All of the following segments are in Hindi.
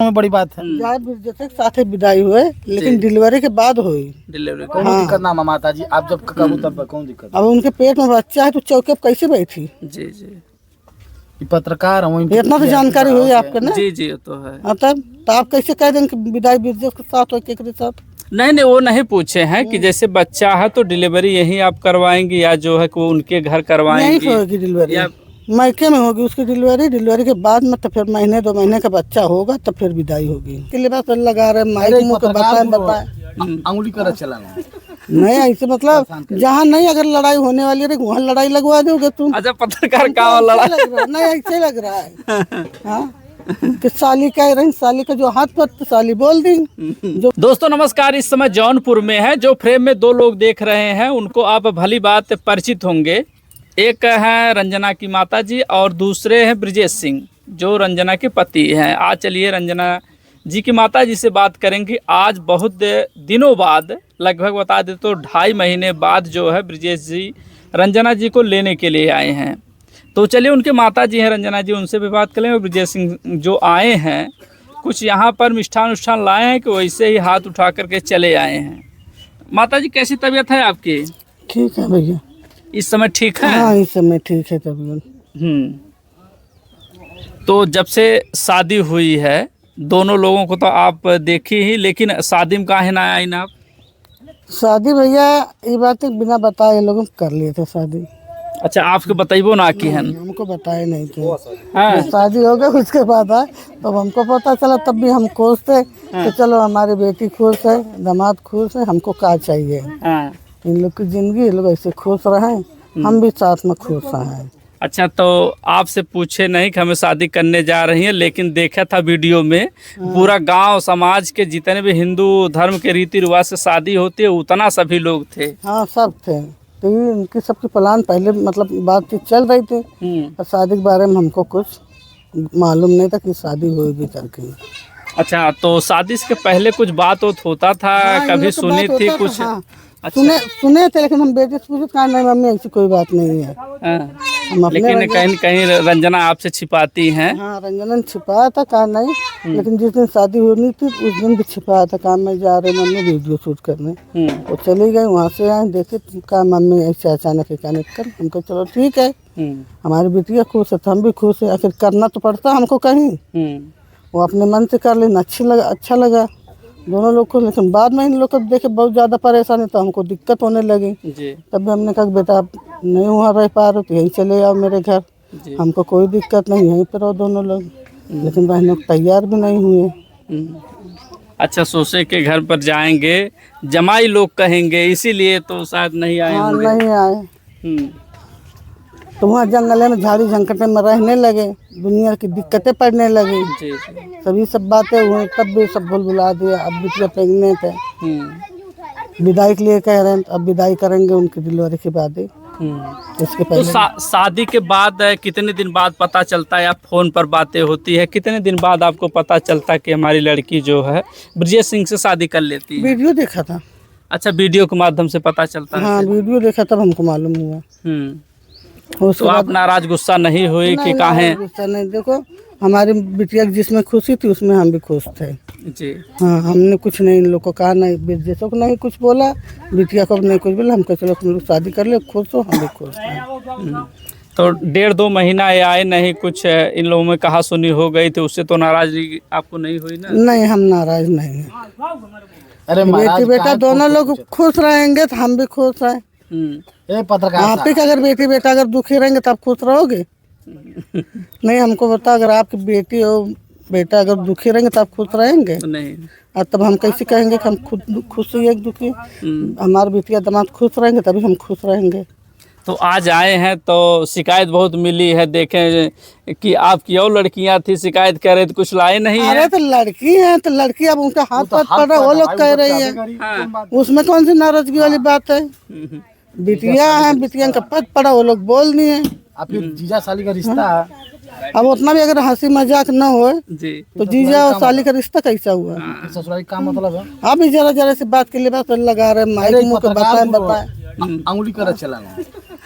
में बड़ी बात है। जैसे साथ विदाई हुए, लेकिन डिलीवरी के बाद हुई। डिलीवरी कौन दिक्कत ना माता जी, आप जब कबू तब कौन दिक्कत। अब उनके पेट में बच्चा है तो चौके पे कैसे बैठी? जी जी पत्रकार हूँ, इतना तो जानकारी हुई आपके ना। जी जी, वो तो है। तब तो आप कैसे कह देंगे कि विदाई बिरजेश के साथ हो, केकरे साथ? नहीं, वो नहीं पूछे हैं कि जैसे बच्चा है तो डिलीवरी यहीं आप करवाएंगे या जो है कि वो उनके घर यहीं करवाएंगे पे होगी डिलीवरी, या मायके में होगी उसकी डिलीवरी के बाद में तो फिर महीने 2 महीने का बच्चा होगा तब फिर विदाई होगी। के लिए बस लगा रहे माइक मुँह के बताए अंगुली कर चला नहीं ऐसे मतलब जहाँ नहीं अगर लड़ाई होने वाली है वहाँ लड़ाई लगवा दोगे तुम। अच्छा, पत्रकार का लड़ा नहीं ऐसे लग रहा है हाँ कि साली कह रही, साली का जो हाथ पर तो साली बोल दी जो। दोस्तों नमस्कार, इस समय जौनपुर में है। जो फ्रेम में 2 लोग देख रहे हैं उनको आप भली बात परिचित होंगे। एक है रंजना की माता जी और दूसरे हैं ब्रिजेश सिंह जो रंजना के पति हैं। आज चलिए रंजना जी की माता जी से बात करेंगे। आज बहुत दिनों बाद, लगभग बता दे तो 2.5 महीने बाद जो है ब्रिजेश जी रंजना जी को लेने के लिए आए हैं। तो चलिए उनके माता जी हैं रंजना जी, उनसे भी बात करें। और ब्रिजेश सिंह जो आए हैं कुछ यहाँ पर मिष्ठान उष्ठान लाए हैं कि वैसे ही हाथ उठा करके चले आए हैं। माता जी कैसी तबीयत है आपकी? ठीक है भैया, इस समय ठीक है? हाँ इस समय ठीक है तबीयत। तो जब से शादी हुई है दोनों लोगों को तो आप देखी ही, लेकिन शादी में काहे ना आई ना आप? शादी भैया ये बात बिना बताए लोगों कर लिए थे शादी। अच्छा, आपके बताइबो ना की है? हमको बताए नहीं थे। हाँ। शादी हो गई उसके बाद आए तो हमको पता चला, तब भी हम खुश थे कि चलो हमारी बेटी खुश है, दामाद खुश है, हमको क्या चाहिए। हाँ। इन लोग की जिंदगी, ये लोग ऐसे खुश रहे, हम भी साथ में खुश हैं। अच्छा, तो आपसे पूछे नहीं कि हमें शादी करने जा रही हैं, लेकिन देखा था वीडियो में पूरा गांव समाज के जितने भी हिंदू धर्म के रीति रिवाज से शादी होती है उतना सभी लोग थे। हाँ सब थे, तो ये इनकी सबकी प्लान पहले मतलब बातचीत चल रही थी। और शादी के बारे में हमको कुछ मालूम नहीं था कि शादी होगी करके। अच्छा, तो शादी से पहले कुछ बात होता था? हाँ, कभी तो सुनी थी कुछ? हाँ। अच्छा। सुने थे, लेकिन हम बेटे से पूछे कहा नहीं मम्मी ऐसी कोई बात नहीं है। हम अपने लेकिन कहीं कहीं रंजना आपसे छिपाती हैं। हाँ रंजना छिपाया था, कहा नहीं। लेकिन जिस दिन शादी होनी थी उस दिन भी छिपाया था, कहा मैं जा रही मम्मी वीडियो शूट करने। वो चली गई, वहाँ से आए देखे कहा मम्मी ऐसे अचानक कर। हमको चलो ठीक है, हमारी बेटियाँ खुश है तो हम भी खुश है। आखिर करना तो पड़ता हमको कहीं। वो अपने मन से कर लेना अच्छा लगा दोनों लोग को। लेकिन बाद में इन लोग को देखे बहुत ज़्यादा परेशानी, तो हमको दिक्कत होने लगी। तब हमने कहा बेटा आप नहीं वहाँ रह पा रहे तो यहीं चले आओ मेरे घर, हमको कोई दिक्कत नहीं, यहीं पर रहो दोनों लोग। लेकिन बहनों तैयार भी नहीं हुए। अच्छा, सोचे के घर पर जाएंगे, जमाई लोग कहेंगे, इसीलिए तो शायद नहीं आए। हाँ नहीं आए। तो वहाँ जंगल में झाड़ी झंकटे में रहने लगे, दुनिया की दिक्कतें पड़ने लगी। सभी सब बातें हुई, तब भी सब बुला दिया। अब बिटिया प्रेग्नेंट है, विदाई के लिए कह रहे हैं, अब विदाई करेंगे उनकी डिलीवरी के बाद ही। इसके पहले तो शादी के बाद कितने दिन बाद पता चलता है? या फोन पर बातें होती है? कितने दिन बाद आपको पता चलता है कि हमारी लड़की जो है ब्रिजेश सिंह से शादी कर लेती है? वीडियो देखा था। अच्छा, वीडियो के माध्यम से पता चलता है? हाँ वीडियो देखा तब हमको मालूम हुआ। तो आप नाराज गुस्सा नहीं हुई कि काहे? गुस्सा नहीं, देखो हमारी बिटिया जिसमें खुशी थी उसमें हम भी खुश थे जी। हाँ हमने कुछ नहीं इन लोग को कहा, नहीं ब्रिजेशों को नहीं कुछ बोला, बिटिया को नहीं कुछ बोला। हमको चलो तुम लोग शादी कर ले, खुश हो, हम भी खुश हैं। तो 1.5-2 महीना आए नहीं, कुछ इन लोगों में कहा सुनी हो गई थी, उससे तो नाराजगी आपको नहीं हुई ना? नहीं हम नाराज नहीं हैं। अरे बेटी बेटा दोनों लोग खुश रहेंगे तो हम भी खुश हैं। पत्रकार आप ही अगर बेटी बेटा अगर दुखी रहेंगे तब खुश रहोगे? नहीं हमको बता, अगर आपकी बेटी हो बेटा अगर दुखी रहेंगे तब खुश रहेंगे नहीं। और तब हम कैसे कहेंगे कि हम खुद खुश ही एक दुखी? हमारे बेटिया दामाद खुश रहेंगे तभी हम खुश रहेंगे। तो आज आए हैं तो शिकायत बहुत मिली है, देखें कि आपकी और लड़कियां थी शिकायत कर रहे थे, कुछ लाए नहीं है? अरे तो लड़की है तो लड़की, अब उनका हाथ पड़ रहा है, वो लोग कह रही है, उसमें कौन सी नाराजगी वाली बात है? बिटिया है, बिटिया का पद पड़ा, वो लोग बोल दिए। आपके जीजा साली का रिश्ता है। अब उतना भी अगर हंसी मजाक न हो तो जीजा और साली का रिश्ता कैसा हुआ? ससुराली का मतलब है। आप भी जरा जरा से बात के लिए बात लगा रहे, माइक मुँह के बताए अंगुली कर चला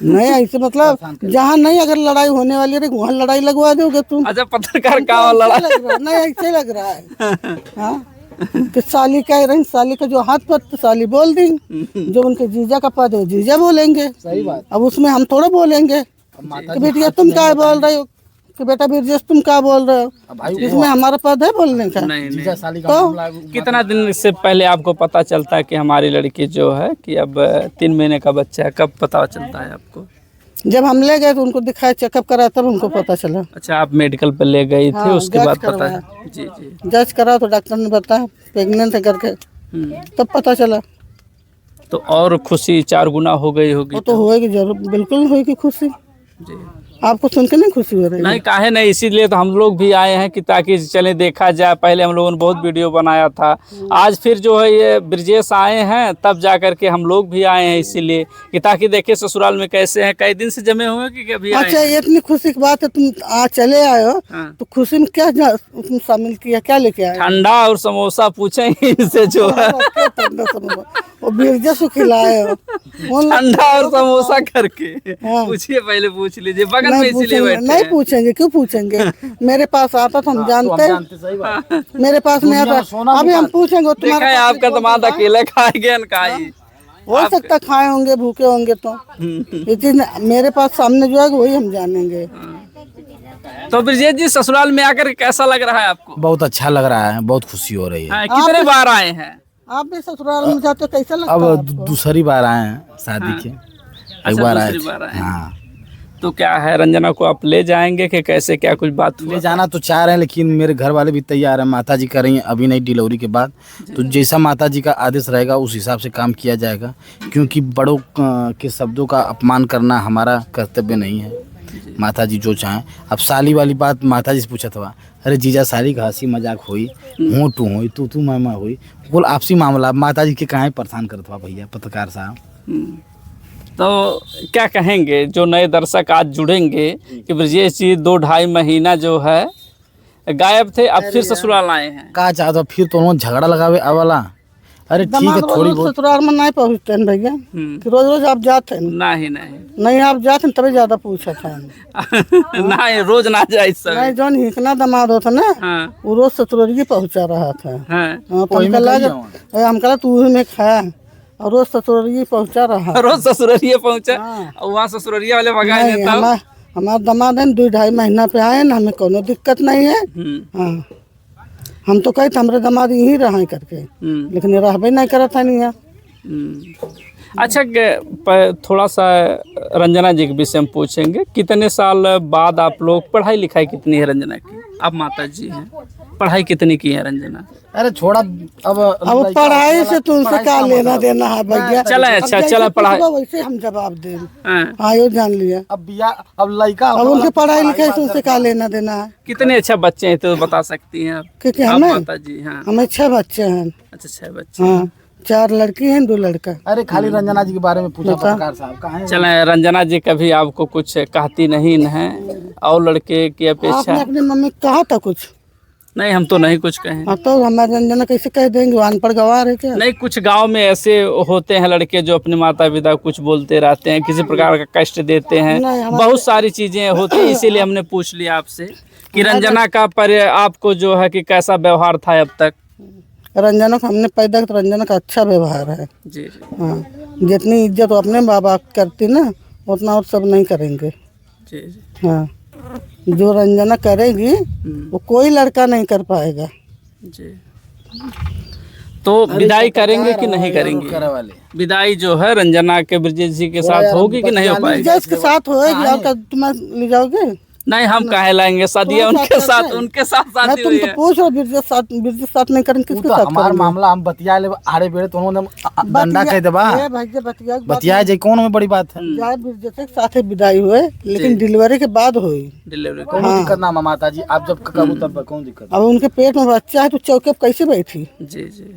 नहीं ऐसे मतलब जहाँ नहीं अगर लड़ाई होने वाली है वहाँ लड़ाई लगवा दोगे तुम। अच्छा, पत्रकार का लड़ा नहीं ऐसे लग रहा है। हाँ कि साली कह रही, साली का जो हाथ पर तो साली बोल दी, जो उनके जीजा का पद है जीजा बोलेंगे। सही बात। अब उसमें हम थोड़ा बोलेंगे माता कि बेटिया तुम क्या बोल रहे हो, कि बेटा ब्रजेश तुम क्या बोल रहे हो, इसमें हमारा पद है बोलने का। नहीं जीजा साली का तो मामला है, कितना दिन से पहले आपको पता चलता है कि हमारी लड़की जो है कि अब 3 महीने का बच्चा है, कब पता चलता है आपको? जब हम ले गए तो उनको दिखाया, चेकअप करा, तब उनको पता चला। अच्छा, आप मेडिकल पर ले गई थी, हाँ, उसके जांच बाद पता करवाया। है? जी जी। जांच करा तो डॉक्टर ने बताया प्रेग्नेंट है करके, तब पता चला। तो और खुशी 4 गुना हो गई होगी। वो तो होएगी जरूर, बिल्कुल होएगी खुशी। जी। आपको सुन के नहीं खुशी हो रही है? नहीं, काहे नहीं, इसीलिए तो हम लोग भी आए हैं कि ताकि चले देखा जाए। पहले हम लोगों ने बहुत वीडियो बनाया था, आज फिर जो है ये ब्रजेश आए हैं तब जा करके हम लोग भी आए हैं, इसीलिए कि ताकि देखे ससुराल में कैसे हैं। कई दिन से जमे हुए कि कभी आए? अच्छा, ये इतनी खुशी की बात है, तुम चले आए हो हाँ। तो खुशी में क्या तुम शामिल किया, क्या लेके आए? ठंडा और समोसा पूछेंगे इनसे जो है। वो ब्रजेश को खिलाए हो ठंडा और समोसा करके हाँ। पूछिए, पहले पूछ लीजिए, बगल में नहीं इसीलिए पूछेंगे, बैठे नहीं हैं। पूछेंगे, क्यों पूछेंगे? मेरे पास आता तो हम जानते हैं, सही बात। मेरे पास नहीं दुनिया में आता। सोना अभी हम पूछेंगे वो देखा तुम्हारे है पास आपका नहीं दामाद बोलता है? अकेले खाएंगे न खाई। हो सकता खाए होंगे, भूखे होंगे, तो ये चीज मेरे पास सामने जो है वही हम जानेंगे। तो ब्रजेश जी, ससुराल में आकर कैसा लग रहा है आपको? बहुत अच्छा लग रहा है, बहुत खुशी हो रही है। हाँ, कितने बार आए हैं? आप भी ससुराल में जाते हो, कैसा लगता अब है आपको? दूसरी बार आए हैं शादी के, एक अच्छा, बार आए दूसरी थे। बार आए हैं। हाँ, तो क्या है, रंजना को आप ले जाएंगे कि कैसे, क्या कुछ बात हुआ? ले जाना तो चाह रहे हैं, लेकिन मेरे घर वाले भी तैयार हैं। माता जी कर रही हैं अभी नहीं, डिलीवरी के बाद। तो जैसा माता जी का आदेश रहेगा उस हिसाब से काम किया जाएगा, क्योंकि बड़ों के शब्दों का अपमान करना हमारा कर्तव्य नहीं है। माता जी जो चाहें। अब साली वाली बात माता जी से पूछा था, अरे जीजा साली का हंसी मजाक हुई, हूँ टू हुई, तू मामा हुई, बोल आपसी मामला, माता जी के कहाँ परेशान करता भैया पत्रकार साहब। तो क्या कहेंगे जो नए दर्शक आज जुड़ेंगे कि ब्रजेश जी 2-2.5 महीना जो है गायब थे, अब फिर ससुराल आए हैं? कहा चाहता फिर तो उन्होंने झगड़ा लगावे अवाला। अरे ठीक है, दमाद थोड़ी रोज बहुत ससुराल में नहीं पहुँचते हैं भैया, कि रोज रोज आप जाते हैं? नहीं नहीं, आप जाते हैं तभी ज्यादा पूछा था। नहीं, रोज ना जाए सब। नहीं, जो हिकना दमाद होता ना, हाँ वो रोज ससुराल पहुँचा रहा था। हाँ। हाँ, तो हम कहा तू ही में खाया, और रोज ससुराल पहुँचा रहा। रोज ससुररिया पहुंचा हाँ। और वहाँ ससुररिया वाले भगाए नहीं, देता हूँ। हमारा दमाद है 2-2.5 महीना पे आए ना, हमें कोनो दिक्कत नहीं है। हाँ, हम तो कहते हमारे दमाद यहीं रहे करके, लेकिन रहबे नहीं करा था नहीं। अच्छा, थोड़ा सा रंजना जी के विषय में पूछेंगे। कितने साल बाद आप लोग, पढ़ाई लिखाई कितनी है रंजना की? आप माता जी हैं, पढ़ाई कितनी की है रंजना? अरे छोड़ा, अब पढ़ाई से तुमसे क्या लेना देना है भैया? चला, अच्छा चला, पढ़ाई वैसे हम जवाब दे। हाँ। हाँ, यो जान लिया। अब लड़का, अब उनके पढ़ाई लिखाई से उनसे क्या लेना देना है? कितने अच्छा बच्चे हैं तो बता सकती हैं आप? क्योंकि आप हमें माता जी, हाँ। हमें 6 बच्चे हैं। अच्छा, 6 बच्चे। हाँ, 4 लड़की हैं, 2 लड़का। अरे खाली रंजना जी के बारे में पूछा पत्रकार साहब, कहाँ है? चले, रंजना जी कभी आपको कुछ कहती नहीं है और लड़के की अपेक्षा? आपने अपनी मम्मी को कहा था कुछ? नहीं, हम तो नहीं कुछ कहें। हाँ, तो हमारे रंजना कैसे कह देंगे? वो अनपढ़ गवार है क्या? नहीं, कुछ गांव में ऐसे होते हैं लड़के जो अपने माता पिता कुछ बोलते रहते हैं, किसी प्रकार का कष्ट देते हैं, नहीं, हमारे- बहुत सारी चीजें होती हैं, इसीलिए हमने पूछ लिया आपसे कि रंजना का पर आपको जो है कि कैसा व्यवहार था अब तक? रंजना को हमने पैदा तो रंजना का अच्छा व्यवहार है। जी। हाँ, जितनी इज्जत वो अपने माँ बाप करती ना, उतना और सब नहीं करेंगे। जी। हाँ, जो रंजना करेगी वो कोई लड़का नहीं कर पाएगा। जी। तो विदाई करेंगे कि नहीं करेंगे? करे वाले विदाई जो है रंजना के ब्रजेश जी के साथ होगी कि नहीं हो पाएगी? ब्रजेश के साथ होएगी, और क्या तुम ले जाओगे? नहीं, हम काहे लाएंगे, शादी उनके साथ, उनके साथ ना, शादी तुम हुई तो है। पूछ रहे ब्रजेश साथ नहीं करेंगे, किसके तो साथ हमारा करेंगे? मामला हम बतिया ले आड़े बेड़े तो उन्होंने डंडा कह देबा, ए भैया, बतिया जाए कौन में बड़ी बात है। जाए ब्रजेश के साथ ही विदाई हुए, लेकिन डिलीवरी के बाद हुई। डिलीवरी कौन दिक्कत ना माता जी, आप जब कबूतर पर कौन दिक्कत? अब उनके पेट में बच्चा है तो चौके पर कैसे बैठी? जी जी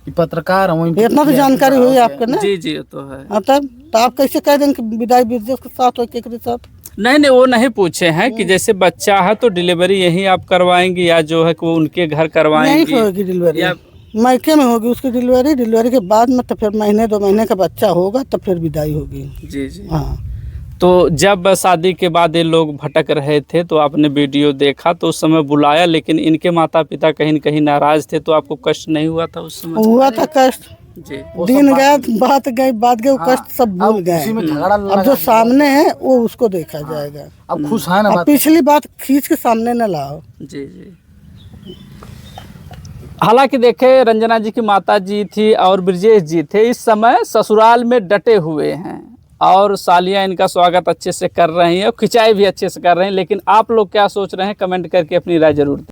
ये पत्रकार हम इतना तो जानकारी हुई आपको ना? जी जी, वो तो है। हाँ, तब तो आप कैसे कह देंगे कि विदाई ब्रजेश के साथ हो, केकरे साथ? नहीं नहीं, वो नहीं पूछे हैं कि जैसे बच्चा है तो डिलीवरी यहीं आप करवाएंगे या जो है कि वो उनके घर यहीं करवाएंगे पे होगी डिलीवरी। या मायके में होगी उसकी डिलीवरी के बाद में तो फिर महीने 2 महीने का बच्चा होगा तो फिर विदाई होगी। जी जी। हाँ। तो जब शादी के बाद ये लोग भटक रहे थे तो आपने वीडियो देखा तो उस समय बुलाया, लेकिन इनके माता पिता कहीं न कहीं नाराज थे, तो आपको कष्ट नहीं हुआ था उस समय? हुआ था कष्ट, जी। दिन गया बात गए वो कष्ट सब भूल गए। उसी में झगड़ा अब जो सामने है वो उसको देखा जाएगा। अब खुश है ना अब बात? पिछली बात खींच के सामने न लाओ। जी जी। हालांकि देखे, रंजना जी की माता जी थी और ब्रजेश जी थे, इस समय ससुराल में डटे हुए हैं और सालियाँ इनका स्वागत अच्छे से कर रही हैं और खिंचाई भी अच्छे से कर रहे हैं। लेकिन आप लोग क्या सोच रहे हैं, कमेंट करके अपनी राय जरूर दें।